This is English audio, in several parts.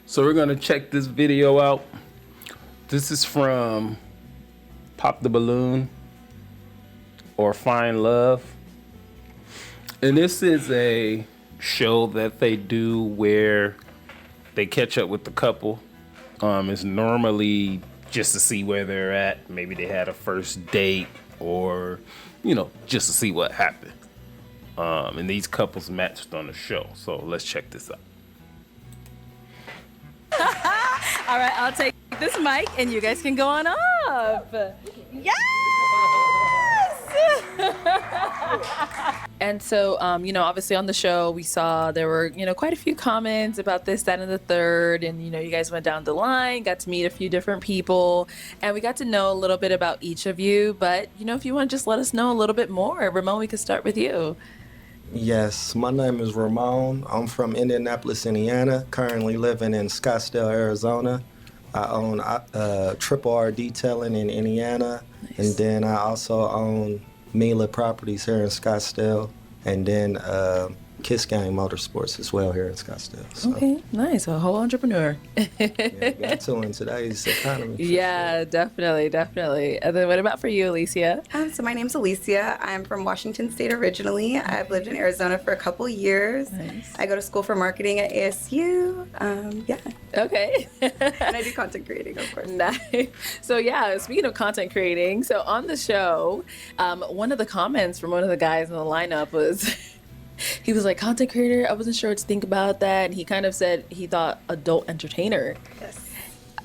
So we're gonna check this video out. This is from Pop the Balloon or Find Love. And this is a show that they do where they catch up with the couple. It's normally just to see where they're at. Maybe they had a first date or, just to see what happened. And these couples matched on the show. So let's check this out. All right, I'll take this mic and you guys can go on up. Yes! And so, obviously on the show, we saw there were, quite a few comments about this, that, and the third. And, you guys went down the line, got to meet a few different people, and we got to know a little bit about each of you. But, if you want to just let us know a little bit more, Ramon, we could start with you. Yes, my name is Ramon. I'm from Indianapolis, Indiana, currently living in Scottsdale, Arizona. I own Triple R Detailing in Indiana, nice. And then I also own Mila Properties here in Scottsdale, and then Kiss Gang Motorsports as well here in Scottsdale. So. Okay, nice. A whole entrepreneur. Yeah, got to in today's economy. Yeah, sure. Definitely. And then what about for you, Alicia? So my name's Alicia. I'm from Washington State originally. I've lived in Arizona for a couple years. Nice. I go to school for marketing at ASU. Yeah. Okay. And I do content creating, of course. Nice. So yeah, speaking of content creating, so on the show, one of the comments from one of the guys in the lineup was... He was like, content creator, I wasn't sure what to think about that. And he kind of said he thought adult entertainer. Yes.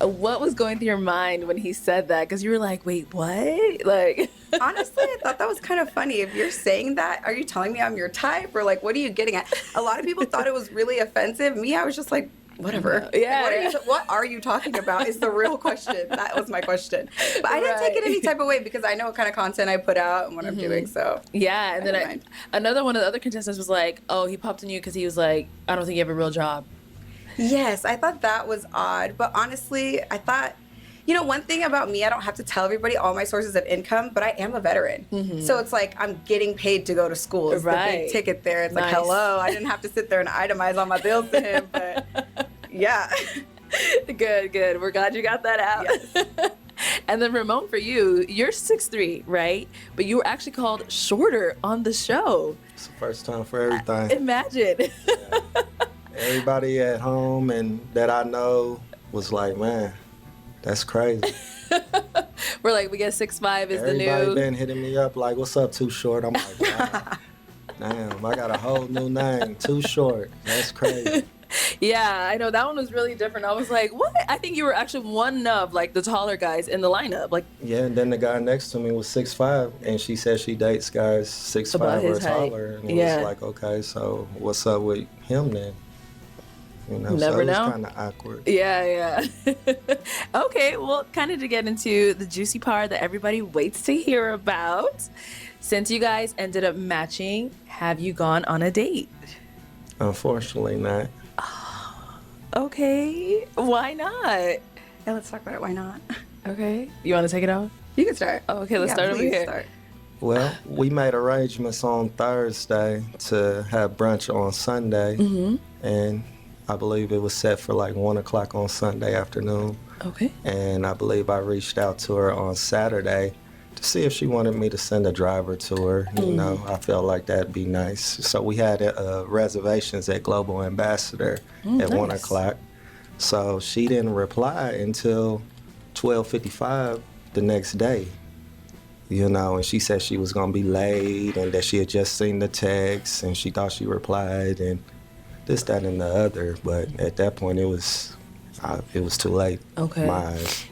What was going through your mind when he said that? Because you were like, wait, what? Like, honestly, I thought that was kind of funny. If you're saying that, are you telling me I'm your type? Or like, what are you getting at? A lot of people thought it was really offensive. Me, I was just like, whatever. Yeah. What are you talking about is the real question. That was my question. But I didn't take it any type of way because I know what kind of content I put out and what I'm doing. So yeah. And then another one of the other contestants was like, oh, he popped on you because he was like, I don't think you have a real job. Yes, I thought that was odd. But honestly, I thought, one thing about me, I don't have to tell everybody all my sources of income, but I am a veteran. Mm-hmm. So it's like I'm getting paid to go to school. It's the big ticket there. It's nice. Like, hello, I didn't have to sit there and itemize all my bills to him, but yeah. Good. We're glad you got that out. Yes. And then Ramon, for you, you're 6'3", right? But you were actually called shorter on the show. It's the first time for everything. Imagine. Yeah. Everybody at home and that I know was like, man, that's crazy. We're like, we guess 6'5" is the new. Everybody been hitting me up like, what's up, Too Short? I'm like, wow. Damn, I got a whole new name, Too Short. That's crazy. Yeah, I know that one was really different. I was like, what? I think you were actually one of like the taller guys in the lineup. Like, yeah, and then the guy next to me was 6'5", and she said she dates guys 6'5" or taller. And it was like, okay, so what's up with him then? Never so it was know. kind of awkward. Yeah. Okay, well, kind of to get into the juicy part that everybody waits to hear about. Since you guys ended up matching, have you gone on a date? Unfortunately not. Okay, why not? Yeah, let's talk about it. Why not? Okay, you want to take it off? You can start. Oh, okay, let's start over here. Start. Well, we made arrangements on Thursday to have brunch on Sunday, and I believe it was set for like 1 o'clock on Sunday afternoon. Okay. And I believe I reached out to her on Saturday to see if she wanted me to send a driver to her. I felt like that'd be nice. So we had reservations at Global Ambassador at 1 o'clock. So she didn't reply until 12:55 the next day. And she said she was gonna be late and that she had just seen the text and she thought she replied and this, that, and the other. But at that point, it was too late. Okay. My eyes.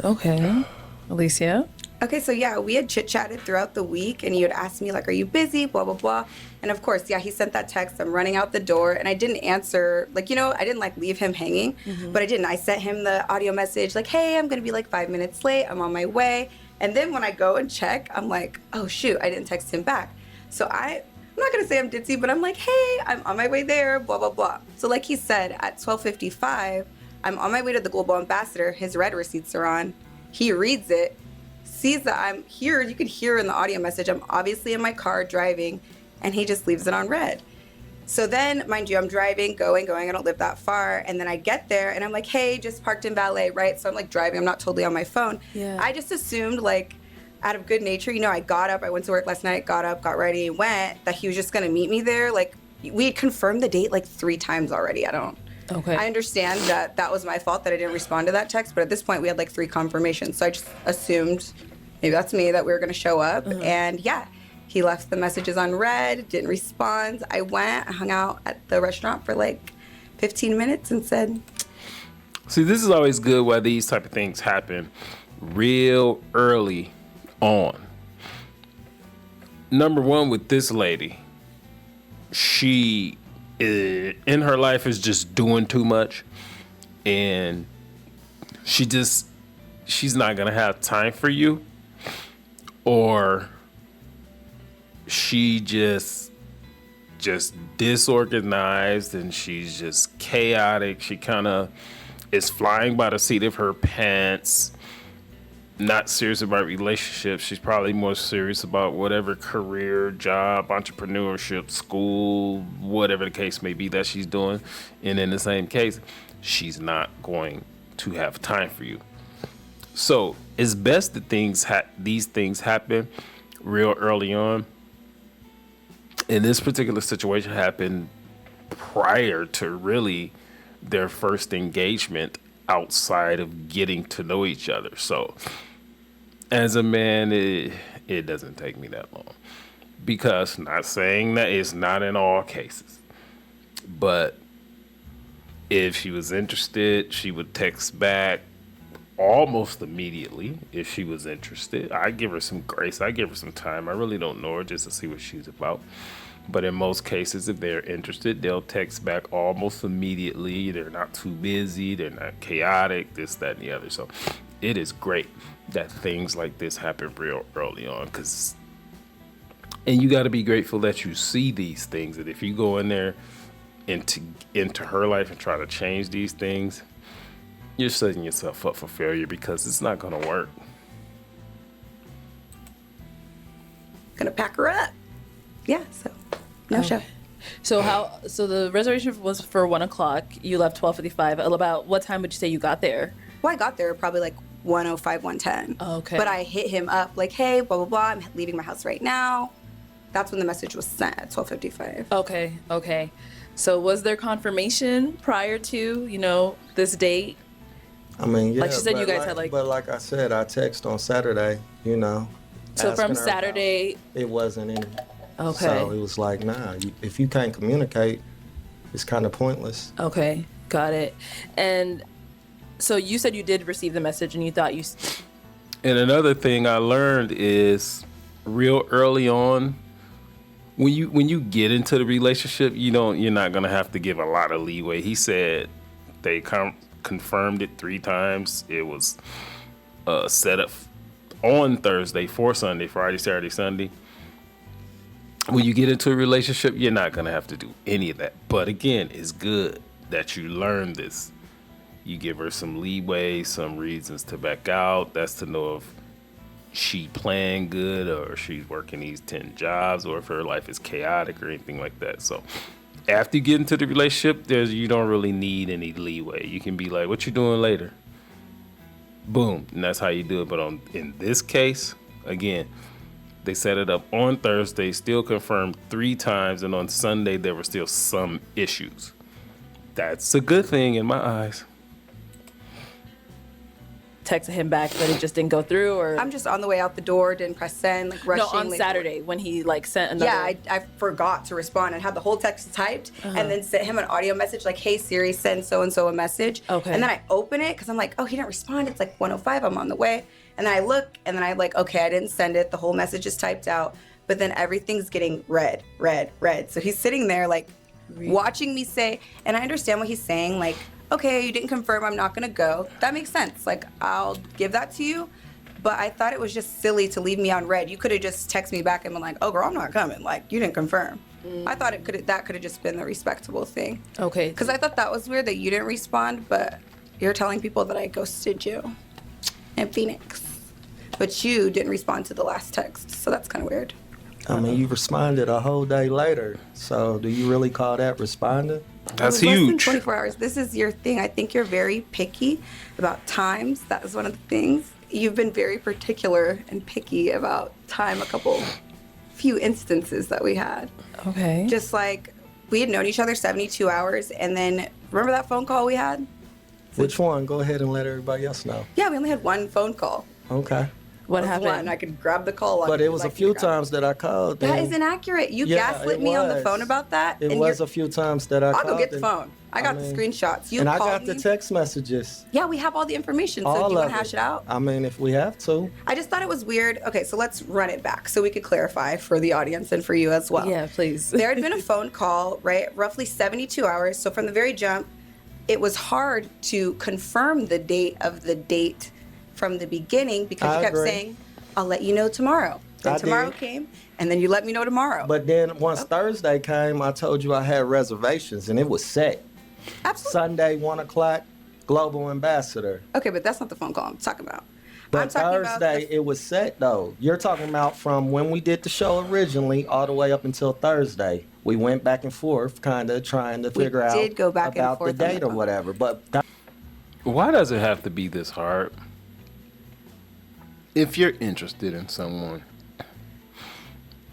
Okay. Alicia? Okay, so yeah, we had chit-chatted throughout the week, and you had asked me, like, are you busy, blah, blah, blah. And of course, yeah, he sent that text. I'm running out the door, and I didn't answer. Like, I didn't, leave him hanging, but I didn't. I sent him the audio message, like, hey, I'm going to be, 5 minutes late. I'm on my way. And then when I go and check, I'm like, oh, shoot, I didn't text him back. So I'm not going to say I'm ditzy, but I'm like, hey, I'm on my way there, blah, blah, blah. So like he said, at 12:55, I'm on my way to the Global Ambassador. His red receipts are on. He reads it, sees that I'm here. You could hear in the audio message, I'm obviously in my car driving, and he just leaves it on red. So then, mind you, I'm driving, going. I don't live that far. And then I get there and I'm like, hey, just parked in valet, right? So I'm like driving. I'm not totally on my phone. Yeah. I just assumed, like, out of good nature, you know, I got up. I went to work last night, got up, got ready, went, that he was just going to meet me there. Like, we had confirmed the date like 3 times already. Okay. I understand that was my fault that I didn't respond to that text. But at this point, we had like 3 confirmations. So I just assumed, maybe that's me, that we were going to show up. And yeah. He left the messages on read, didn't respond. I went, I hung out at the restaurant for like 15 minutes and said... See, this is always good where these type of things happen real early on. Number one, with this lady, she in her life is just doing too much. And she's not going to have time for you. Or... she just disorganized and she's just chaotic. She kind of is flying by the seat of her pants, not serious about relationships. She's probably more serious about whatever career, job, entrepreneurship, school, whatever the case may be that she's doing. And in the same case, she's not going to have time for you. So it's best that these things happen real early on. And this particular situation happened prior to really their first engagement outside of getting to know each other. So as a man, it doesn't take me that long. Because, not saying that it's not in all cases, but if she was interested, she would text back almost immediately if she was interested. I give her some grace. I give her some time. I really don't know her, just to see what she's about. But in most cases, if they're interested, they'll text back almost immediately. They're not too busy. They're not chaotic, this, that, and the other. So it is great that things like this happen real early on. And you got to be grateful that you see these things. And if you go in there into her life and try to change these things, you're setting yourself up for failure because it's not going to work. Gonna pack her up. Yeah, so no show. So the reservation was for 1 o'clock. You left 12:55. About what time would you say you got there? Well, I got there probably like 1:05, 1:10. Okay. But I hit him up like, hey, blah, blah, blah. I'm leaving my house right now. That's when the message was sent at 12:55. Okay. So was there confirmation prior to, this date? I mean, yeah. Like she said, but you guys had like... But like I said, I text on Saturday, So from asking her Saturday... about- It wasn't any. Okay. So it was like, nah, if you can't communicate, it's kind of pointless. Okay, got it. And so you said you did receive the message and you thought you... And another thing I learned is real early on, when you get into the relationship, you're not gonna have to give a lot of leeway. He said they confirmed it 3 times. It was set up on Thursday for Sunday, Friday, Saturday, Sunday. When you get into a relationship, you're not gonna have to do any of that. But again, it's good that you learn this. You give her some leeway, some reasons to back out. That's to know if she playing good or she's working these 10 jobs or if her life is chaotic or anything like that. So after you get into the relationship, you don't really need any leeway. You can be like, what you doing later? Boom. And that's how you do it. But in this case, again, they set it up on Thursday, still confirmed 3 times. And on Sunday, there were still some issues. That's a good thing in my eyes. Texted him back, but it just didn't go through, or... I'm just on the way out the door, didn't press send, like rushing. No, on like, Saturday when he sent another... Yeah, I forgot to respond and had the whole text typed and then sent him an audio message like, hey Siri, send so-and-so a message. Okay. And then I open it because I'm like, oh, he didn't respond. It's like 1:05, I'm on the way. And then I look and then I'm like, okay, I didn't send it. The whole message is typed out, but then everything's getting red. So he's sitting there like watching me say, and I understand what he's saying, like, okay, you didn't confirm, I'm not gonna go. That makes sense. Like, I'll give that to you. But I thought it was just silly to leave me on red. You could have just texted me back and been like, oh girl, I'm not coming. Like, you didn't confirm. I thought that could have just been the respectable thing. Okay. Because I thought that was weird that you didn't respond, but you're telling people that I ghosted you in Phoenix. But you didn't respond to the last text, so that's kind of weird. I mean, you responded a whole day later. So do you really call that responding? That's It was less than huge. 24 hours. This is your thing. I think you're very picky about times. That is one of the things. You've been very particular and picky about time. Few instances that we had. Okay. Just like we had known each other 72 hours, and then remember that phone call we had? Which one? Go ahead and let everybody else know. Yeah, we only had one phone call. Okay. What That was happened? One. I could grab the call. But it was a few times that I called. That and is inaccurate. You Yeah, gaslit it me on the was. phone about that. It and was you're- a few times that I I'll called. go get the and- phone. I got the mean, screenshots. You and I called got me. the text messages. Yeah, we have all the information. So All do you want of to hash it out? I mean, if we have to. I just thought it was weird. Okay, so let's run it back so we could clarify for the audience and for you as well. Yeah, please. There had been a phone call, right? Roughly 72 hours. So from the very jump, it was hard to confirm the date of the date from the beginning because I you kept agree. saying, I'll let you know tomorrow. Then I tomorrow did. came, and then you let me know tomorrow. But then once Thursday came, I told you I had reservations and it was set. Absolutely. Sunday, 1 o'clock, Global Ambassador. Okay, but that's not the phone call I'm talking about. I'm But talking about Thursday, it was set though. You're talking about from when we did the show originally all the way up until Thursday. We went back and forth, kind of trying to We figure out did go back and about forth the on date the or phone. whatever. But Why does it have to be this hard? If you're interested in someone,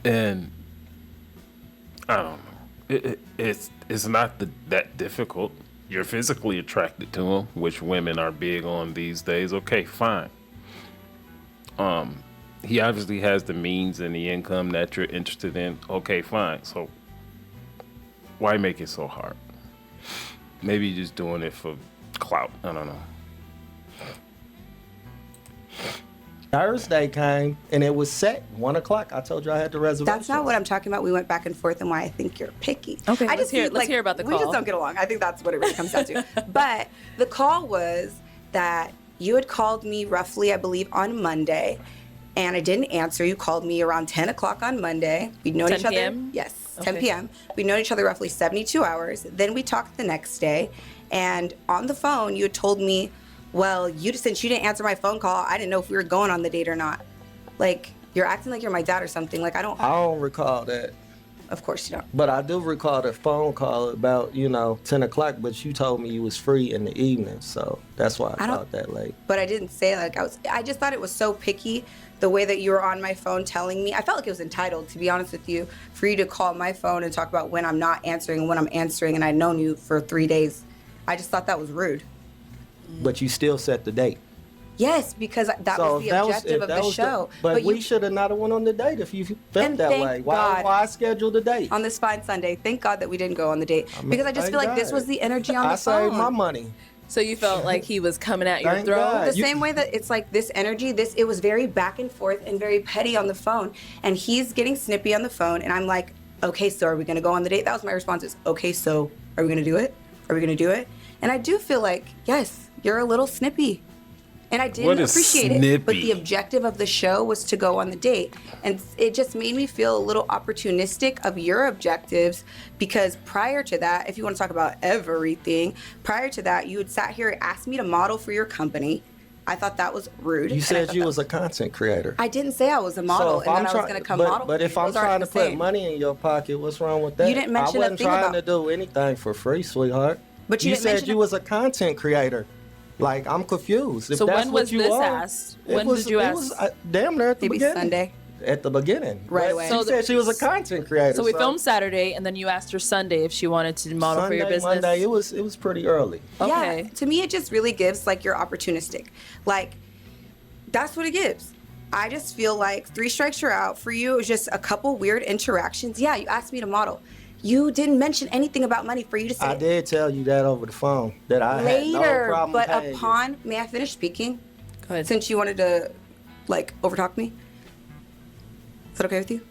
and I don't know, it's not that difficult. You're physically attracted to them, which women are big on these days. Okay, fine. He obviously has the means and the income that you're interested in. Okay, fine. So why make it so hard? Maybe you're just doing it for clout. I don't know. Thursday came and it was set 1 o'clock. I told you I had the reservation. That's not what I'm talking about. We went back and forth and why I think you're picky. Okay, I let's just hear- think, let's hear about the We just call. don't get along. I think that's what it really comes down to. But the call was that you had called me roughly, I believe, on Monday, and I didn't answer. You called me around 10 o'clock on Monday. We'd known 10 each other. p.m.? Yes, 10 Okay. p.m. We'd known each other roughly 72 hours. Then we talked the next day, and on the phone, you had told me, well, since you didn't answer my phone call, I didn't know if we were going on the date or not. Like, you're acting like you're my dad or something. Like, I don't recall that. Of course you don't. But I do recall the phone call about, 10 o'clock, but you told me you was free in the evening, so that's why I I don't- called that late. But I didn't say like I just thought it was so picky the way that you were on my phone telling me. I felt like it was entitled, to be honest with you, for you to call my phone and talk about when I'm not answering and when I'm answering, and I'd known you for 3 days. I just thought that was rude. But you still set the date. Yes, because that So was the if that objective if of that the was show. but we you, should have not have went on the date if you felt And that thank way. God. Why schedule the date? on this fine Sunday, thank God that we didn't go on the date because I just thank feel like this God. was the energy on I the phone. saved my money. So you felt like he was coming at your Thank throat? God. The same way that it's like this energy, it was very back and forth and very petty on the phone. And he's getting snippy on the phone. And I'm like, okay, so are we going to go on the date? That was my response is, okay, so are we going to do it? Are we going to do it? And I do feel like, yes, you're a little snippy. And I didn't What is appreciate it. But snippy? the objective of the show was to go on the date. And it just made me feel a little opportunistic of your objectives because prior to that, if you want to talk about everything, prior to that, you had sat here and asked me to model for your company. I thought that was rude. You and I said thought you that- was a content creator. I didn't say I was a model if and I'm that I was try- going to come but, model. But for if you. I'm Those aren't trying to the put same. money in your pocket, what's wrong with that? You didn't mention a I wasn't thing trying about- to do anything for free, sweetheart. But you didn't said mention you a- was a content creator. Like, I'm confused. If So that's when what was you this are, asked? it When was- did you it ask? was, damn near at the Maybe beginning. Sunday. At the beginning. Right But away. She So said she was a content creator. So we filmed Saturday, and then you asked her Sunday if she wanted to model Sunday, for your business. Monday, it was pretty early. Okay. Yeah, to me, it just really gives like you're opportunistic. Like, that's what it gives. I just feel like 3 strikes you're out. For you, it was just a couple weird interactions. Yeah, you asked me to model. You didn't mention anything about money for you to say I did tell you that over the phone that I had no later. problem But paying you. upon, may I finish speaking? Go ahead. Since you wanted to, like, overtalk me. Is that okay with you?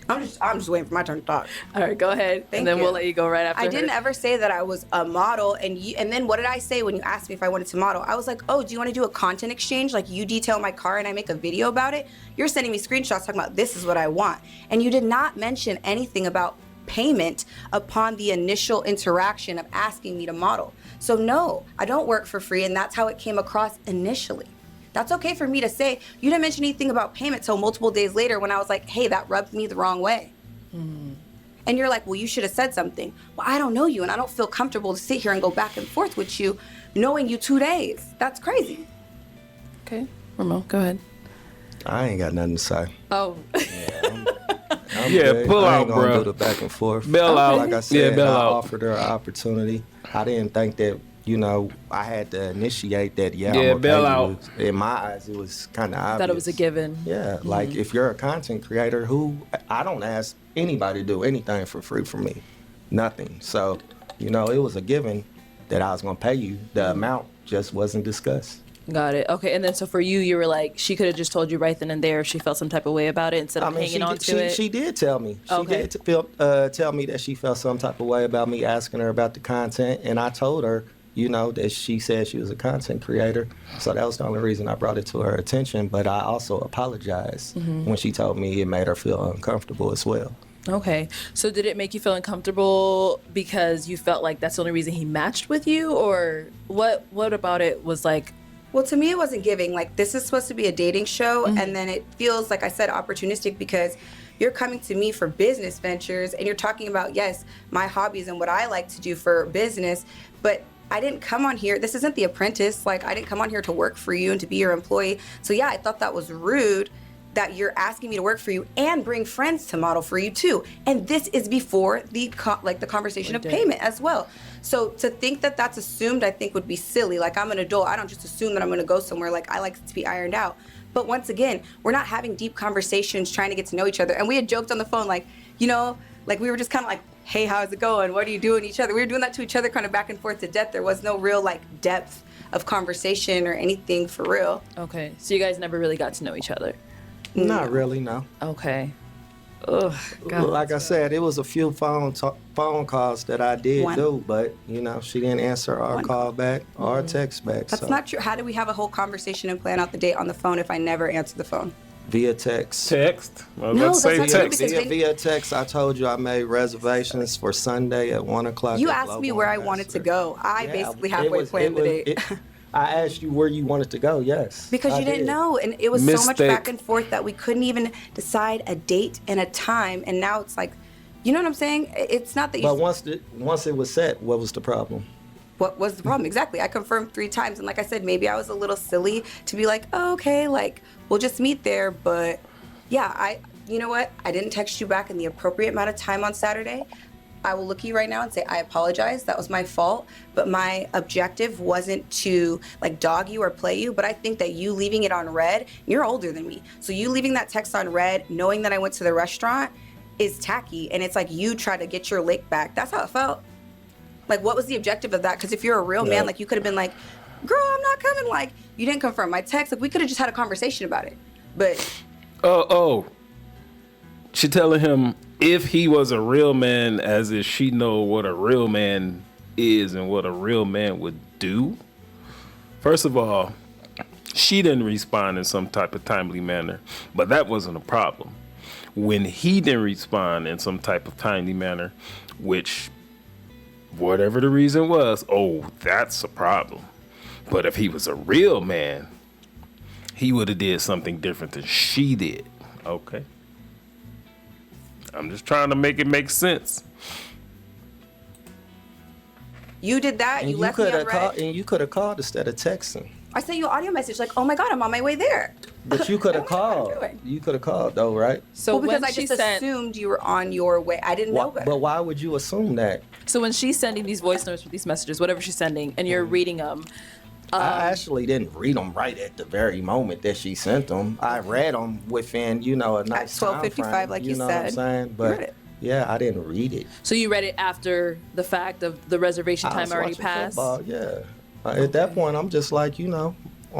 I'm just waiting for my turn to talk. All right, go ahead, Thank and then you. we'll let you go right after. I didn't her. ever say that I was a model, and then what did I say when you asked me if I wanted to model? I was like, oh, do you want to do a content exchange? Like you detail my car and I make a video about it? You're sending me screenshots talking about this is what I want. And you did not mention anything about payment upon the initial interaction of asking me to model. So no, I don't work for free, and that's how it came across initially. That's okay for me to say. You didn't mention anything about payment till multiple days later when I was like, hey, that rubbed me the wrong way. And you're like, well, you should have said something. Well, I don't know you, and I don't feel comfortable to sit here and go back and forth with you knowing you 2 days. That's crazy. Okay, Ramon, go ahead. I ain't got nothing to say. Oh, I'm Yeah, good. pull I out, ain't gonna bro. do the back and forth. Bail out. Like I Yeah, said, bail I out. offered her an opportunity. I didn't think that, I had to initiate that. Yeah, Yeah, I'm gonna bail pay out. you. In my eyes, it was kind of obvious. thought it was a given. Yeah, like if you're a content creator, I don't ask anybody to do anything for free for me, nothing. So, it was a given that I was gonna pay you. The amount just wasn't discussed. Got it. Okay, and then so for you were like, she could have just told you right then and there if she felt some type of way about it instead of hanging on to it. She did tell me. She Okay. did tell me that she felt some type of way about me asking her about the content, and I told her, that she said she was a content creator. So that was the only reason I brought it to her attention. But I also apologized when she told me it made her feel uncomfortable as well. Okay, so did it make you feel uncomfortable because you felt like that's the only reason he matched with you, or what about it was like, Well, to me, it wasn't giving. Like, this is supposed to be a dating show, and then it feels, like I said, opportunistic because you're coming to me for business ventures, and you're talking about, yes, my hobbies and what I like to do for business, but I didn't come on here. This isn't The Apprentice. Like, I didn't come on here to work for you and to be your employee. So, yeah, I thought that was rude that you're asking me to work for you and bring friends to model for you, too. And this is before the conversation of payment as well. So to think that that's assumed, I think would be silly. Like, I'm an adult. I don't just assume that I'm going to go somewhere. Like, I like it to be ironed out. But once again, we're not having deep conversations trying to get to know each other. And we had joked on the phone, like, like we were just kind of like, hey, how's it going? What are you doing to each other? We were doing that to each other kind of back and forth to death. There was no real, like, depth of conversation or anything for real. okay, so you guys never really got to know each other. Not really, no. Okay. Ugh, God. Like I said, it was a few phone calls that I did One. do, but she didn't answer our call back or text back. That's so not true. How do we have a whole conversation and plan out the date on the phone if I never answer the phone? via text. Text. I was No, about to say that's not true text. because Via text, I told you I made reservations for Sunday at 1:00. You at asked me Global where I Ambassador. wanted to go. I Yeah, basically it halfway was- planned the date. I asked you where you wanted to go. Yes, Because I you didn't did. know, and it was so much Mistake. back and forth that we couldn't even decide a date and a time. And now it's like, you know what I'm saying? It's not that you. But once it was set, what was the problem? What was the problem? Exactly. I confirmed 3 times, and like I said, maybe I was a little silly to be like, oh, okay, like we'll just meet there. But yeah, you know what? I didn't text you back in the appropriate amount of time on Saturday. I will look at you right now and say I apologize. That was my fault. But my objective wasn't to like dog you or play you. But I think that you leaving it on red, you're older than me. So you leaving that text on red, knowing that I went to the restaurant, is tacky. And it's like you try to get your lick back. That's how it felt. Like, what was the objective of that? Because if you're a real man, like you could have been like, girl, I'm not coming. Like, you didn't confirm my text. Like, we could have just had a conversation about it. But She telling him if he was a real man, as if she know what a real man is and what a real man would do. First of all, she didn't respond in some type of timely manner, but that wasn't a problem. When he didn't respond in some type of timely manner, which whatever the reason was, that's a problem. But if he was a real man, he would have did something different than she did. Okay. I'm just trying to make it make sense. you did that. And You you left me could on have red. called. And you could have called instead of texting. I sent you an audio message like, oh my God, I'm on my way there. But you could have What am I called. doing? You could have called though, right? So Well, because when I she just sent, assumed you were on your way. I didn't know better. But why would you assume that? so when she's sending these voice notes with these messages, whatever she's sending, and you're reading them, I actually didn't read them right at the very moment that she sent them. I read them within, a nice time 12:55, frame, like you know what I'm said. saying? You But read it. yeah, I didn't read it. so you read it after the fact of the reservation I time was already watching passed. Football, yeah. At that point, I'm just like, I'm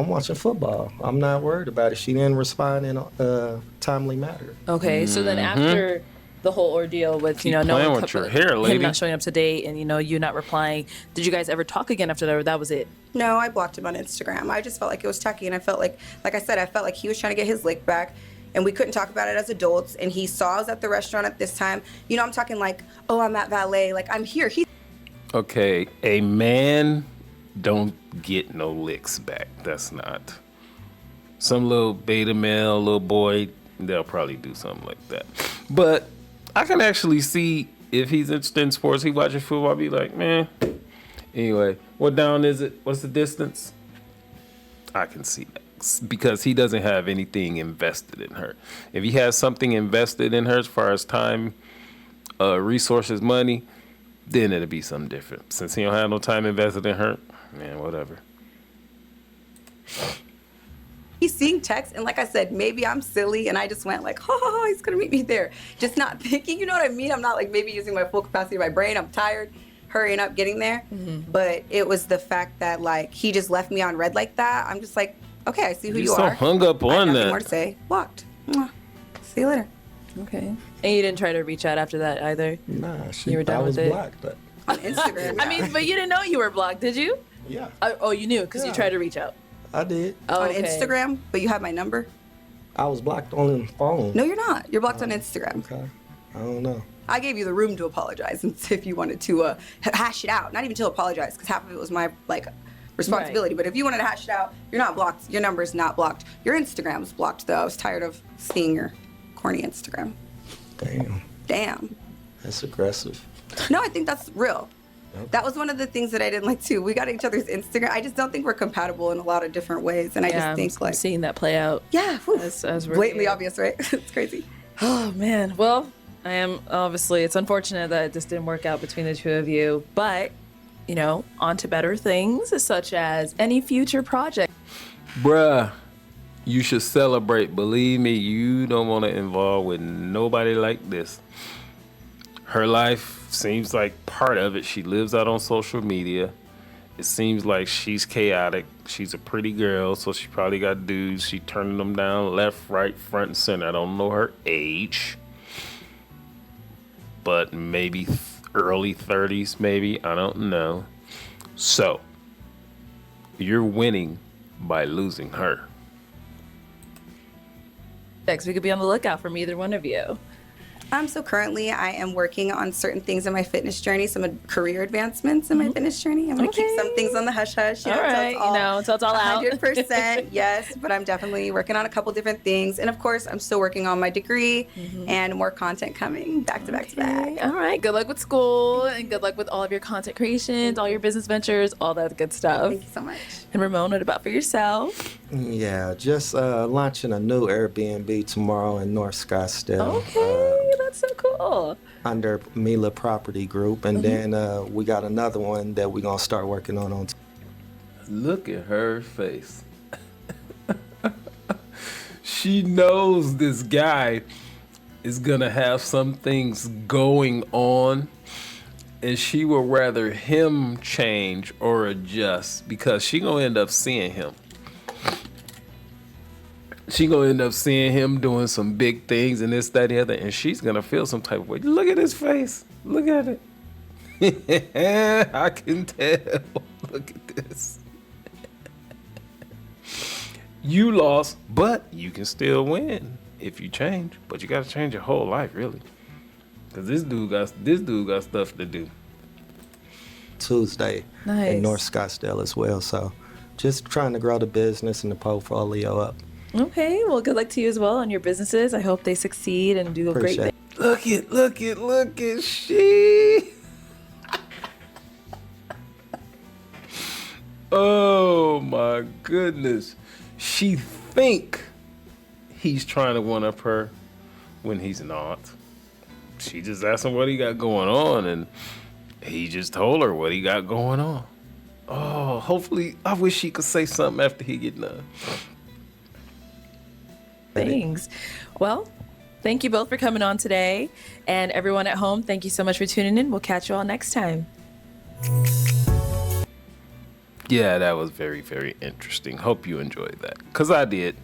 watching football. I'm not worried about it. She didn't respond in a timely manner. Okay, so then after the whole ordeal with no playing one with your hair, him lady. not showing up to date and you not replying, did you guys ever talk again after that, or that was it? No, I blocked him on Instagram. I just felt like it was tacky, and I felt like I said, I felt like he was trying to get his lick back, and we couldn't talk about it as adults. And he saw I was at the restaurant at this time. I'm talking like, oh, I'm at valet, like I'm here. Okay, a man don't get no licks back. That's not Some little beta male, little boy, they'll probably do something like that. But I can actually see if he's interested in sports, he watching football, I'll be like, man. Anyway, what down is it? What's the distance? I can see that because he doesn't have anything invested in her. If he has something invested in her as far as time, resources, money, then it'll be something different. Since he don't have no time invested in her, man, whatever. He's seeing text, and like I said, maybe I'm silly, and I just went like, oh, he's gonna meet me there. Just not thinking, you know what I mean? I'm not like maybe using my full capacity of my brain. I'm tired, hurrying up, getting there. But it was the fact that like he just left me on red like that. I'm just like, okay, I see who you so are. hung up I have on nothing that. more to say. Blocked. Mwah. See you later. Okay. And you didn't try to reach out after that either? Nah, You were done I was with it? blocked. But On Instagram. I mean, but you didn't know you were blocked, did you? yeah, Oh, you knew because you Yeah. tried to reach out. I did. Oh, on okay. Instagram, but you have my number. I was blocked on the phone. No, you're not. You're blocked on Instagram. Okay. I don't know. I gave you the room to apologize and see if you wanted to hash it out. Not even to apologize, because half of it was my like responsibility. Right. But if you wanted to hash it out, you're not blocked. Your number's not blocked. Your Instagram's blocked, though. I was tired of seeing your corny Instagram. Damn, Damn. that's aggressive. No, I think that's real. Yep. That was one of the things that I didn't like too. We got each other's Instagram. I just don't think we're compatible in a lot of different ways, and I Yeah, just think I'm like, seeing that play out. yeah, whew, As we're blatantly here. obvious, right? It's crazy. Oh man. Well, I am obviously. It's unfortunate that it just didn't work out between the two of you, but you know, on to better things, such as any future project. Bruh, you should celebrate. Believe me, you don't want to involve with nobody like this. Her life seems like part of it. She lives out on social media. It seems like she's chaotic. She's a pretty girl, so she probably got dudes. She turning them down left, right, front, and center. I don't know her age, but maybe early 30s, maybe. I don't know. So, you're winning by losing her. We could be on the lookout from either one of you. So currently I am working on certain things in my fitness journey, some career advancements in my fitness journey. I'm going to keep some things on the hush hush. All right, until it's all out. 100%, yes, but I'm definitely working on a couple different things. And of course, I'm still working on my degree and more content coming back to back to back. All right. Good luck with school and good luck with all of your content creations, all your business ventures, all that good stuff. Thank you so much. And Ramon, what about for yourself? Yeah, just launching a new Airbnb tomorrow in North Scottsdale. Okay, that's so cool. Under Mila Property Group, and then we got another one that we're gonna start working on. Look at her face. She knows this guy is gonna have some things going on, and she would rather him change or adjust because she gonna end up seeing him. She gonna end up seeing him doing some big things and this, that, the other, and she's gonna feel some type of way. Look at his face. Look at it. I can tell. Look at this. You lost, but you can still win if you change. But you gotta change your whole life, really, because this dude got stuff to do. Tuesday Nice. in North Scottsdale as well. So just trying to grow the business and the portfolio up. Okay, well, good luck to you as well on your businesses. I hope they succeed and do a great Appreciate thing. it. Look at she. Oh my goodness. She think he's trying to one up her when he's not. She just asked him what he got going on, and he just told her what he got going on. Oh, hopefully, I wish he could say something after he get done. Thanks. Well, thank you both for coming on today. And everyone at home, thank you so much for tuning in. We'll catch you all next time. Yeah, that was very, very interesting. Hope you enjoyed that, because I did.